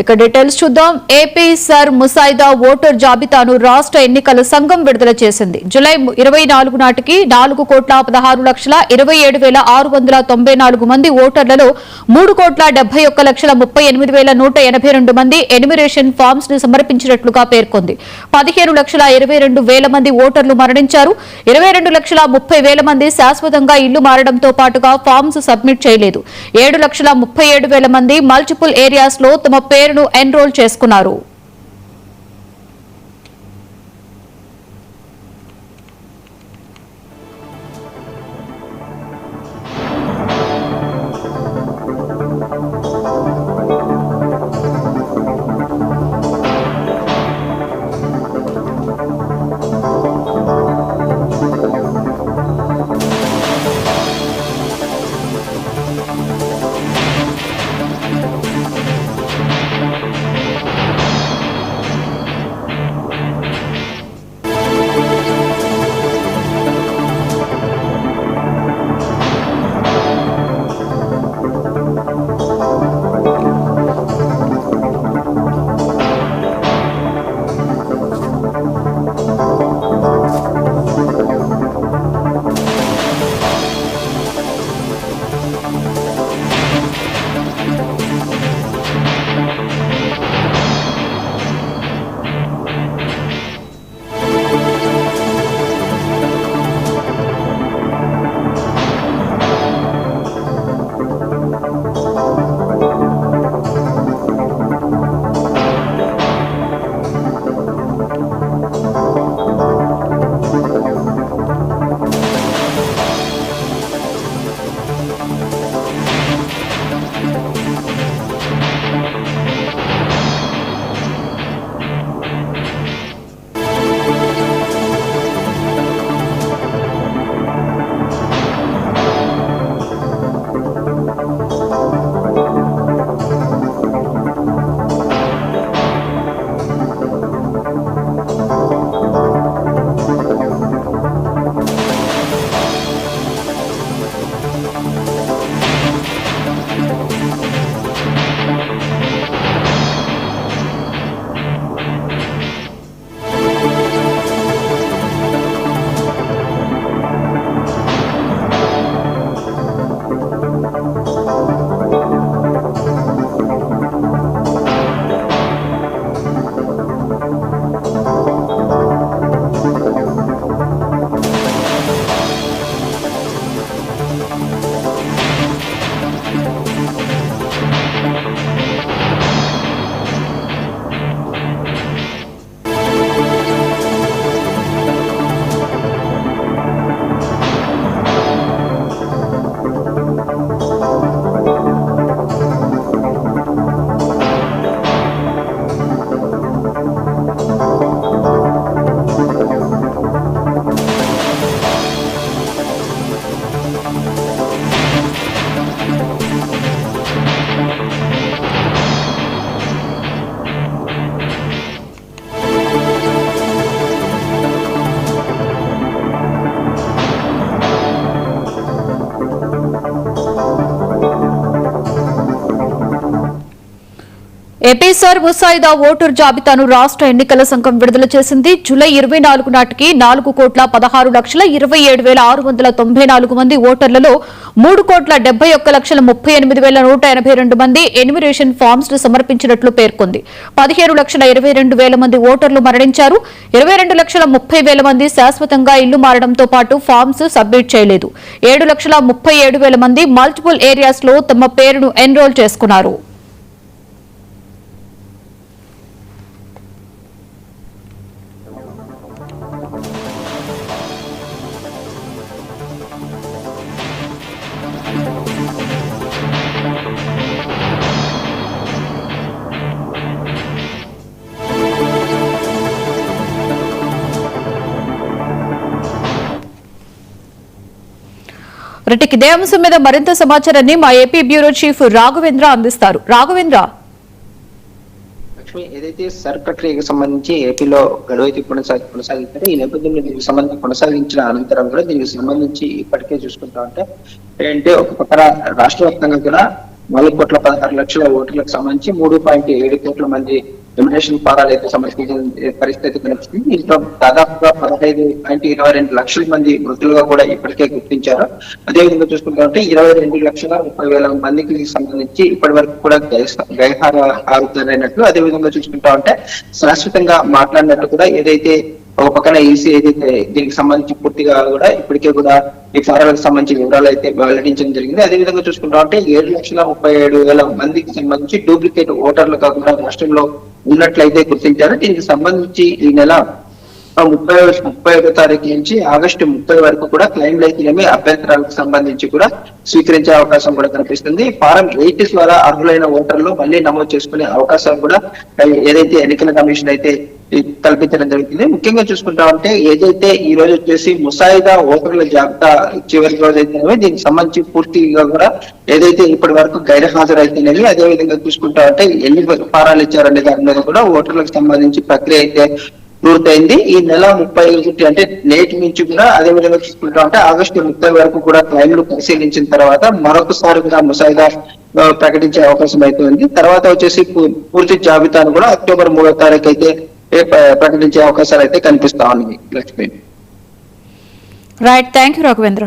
ఇక డీటెయిల్స్ చూద్దాం. AP sir ముసాయిదా ఓటర్ జాబితాను రాష్ట్ర ఎన్నికల సంఘం విడుదల చేసింది. జూలై 24 నాటికి 4,16,27,694 మంది ఓటర్లలో 3,71,38,182 మంది ఎన్యుమరేషన్ ఫామ్స్ ను సమర్పించినట్లుగా పేర్కొంది. 15,22,000 మంది ఓటర్లు మరణించారు. 22,30,000 మంది శాశ్వతంగా ఇల్లు మారడంతో పాటుగా ఫామ్స్ సబ్మిట్ చేయలేదు. 7,37,000 మంది మల్టిపుల్ ఏరియాస్ లో తమ పేరును ఎన్రోల్ చేసుకున్నారు. ఏపీ సర్ ముసాయిదా ఓటర్ జాబితాను రాష్ట్ర ఎన్నికల సంఘం విడుదల చేసింది. జూలై 24 నాటికి 4,16,27,694 మంది ఓటర్లలో 3,71,38,182 మంది ఎన్యుమరేషన్ ఫామ్స్ ను సమర్పించినట్లు పేర్కొంది. 15,22,000 మంది ఓటర్లు మరణించారు. 22,30,000 మంది శాశ్వతంగా ఇల్లు మారడంతో పాటు ఫామ్స్ సబ్మిట్ చేయలేదు. 7,37,000 మంది మల్టిపుల్ ఏరియాస్ లో తమ పేరును ఎన్రోల్ చేసుకున్నారు. ఇదే అంశం మీద మరింత సమాచారాన్ని మా ఏపీ బ్యూరో చీఫ్ రాఘవేంద్ర అందిస్తారు. రాఘవేంద్ర, లక్ష్మి, ఏదైతే సర్ ప్రక్రియకు సంబంధించి ఏపీలో గడువు కొనసాగించారో ఈ నేపథ్యంలో దీనికి సంబంధించి కొనసాగించిన అనంతరం కూడా దీనికి సంబంధించి ఇప్పటికే చూసుకుంటా ఉంటే ఏంటంటే ఒక పక్కన రాష్ట్ర వ్యాప్తంగా కూడా 4,16,00,000 ఓటర్లకు సంబంధించి 3.7 కోట్ల మంది ఎమ్యునేషన్ ఫారాలు అయితే సమర్పించిన పరిస్థితి కనిపిస్తుంది. ఇంట్లో దాదాపుగా 15.22 లక్షల మంది మృతులుగా కూడా ఇప్పటికే గుర్తించారు. అదేవిధంగా చూసుకుంటే 22,30,000 మందికి సంబంధించి ఇప్పటి వరకు కూడా హాజరైనట్లు, అదేవిధంగా చూసుకుంటా ఉంటే శాశ్వతంగా మాట్లాడినట్టు కూడా ఏదైతే ఒక పక్కన ఈసీ ఏదైతే దీనికి సంబంధించి పూర్తిగా కూడా ఇప్పటికే కూడా ఈ ఫారాలకు సంబంధించిన వివరాలు అయితే వెల్లడించడం జరిగింది. అదేవిధంగా చూసుకుంటా ఉంటే 7,37,000 మందికి సంబంధించి డూప్లికేట్ ఓటర్లు కాకుండా రాష్ట్రంలో ఉన్నట్లయితే గుర్తించారు. దీనికి సంబంధించి ఈ నెల 31వ తారీఖు నుంచి ఆగస్టు 30 వరకు కూడా క్లెయిమ్లు అయితేనేమి అభ్యంతరాలకు సంబంధించి కూడా స్వీకరించే అవకాశం కూడా కనిపిస్తుంది. ఫారం 8 ద్వారా అర్హులైన ఓటర్లు మళ్ళీ నమోదు చేసుకునే అవకాశాలు కూడా ఏదైతే ఎన్నికల కమిషన్ అయితే కల్పించడం జరుగుతుంది. ముఖ్యంగా చూసుకుంటా ఉంటే ఏదైతే ఈ రోజు వచ్చేసి ముసాయిదా ఓటర్ల జాబితా చివరి రోజు అయితేనేవి దీనికి సంబంధించి పూర్తిగా కూడా ఏదైతే ఇప్పటి వరకు గైర్హాజరు అయితేనేవి, అదే విధంగా చూసుకుంటా ఉంటే ఎన్ని ఫారాలు ఇచ్చారనే దాని మీద కూడా ఓటర్లకు సంబంధించి ప్రక్రియ అయితే పూర్తయింది. ఈ నెల 30 అంటే నేటి నుంచి కూడా అదే విధంగా చూసుకుంటా ఉంటే ఆగస్టు 30 వరకు కూడా క్లైమ్లు పరిశీలించిన తర్వాత మరొకసారి కూడా ముసాయిదా ప్రకటించే అవకాశం అయితే ఉంది. తర్వాత వచ్చేసి పూర్తి జాబితాను కూడా అక్టోబర్ 3వ తారీఖు అయితే ప్రకటించే అవకాశాలు అయితే కనిపిస్తా ఉన్నాయి. Lakshmi. Right, thank you Raghavendra.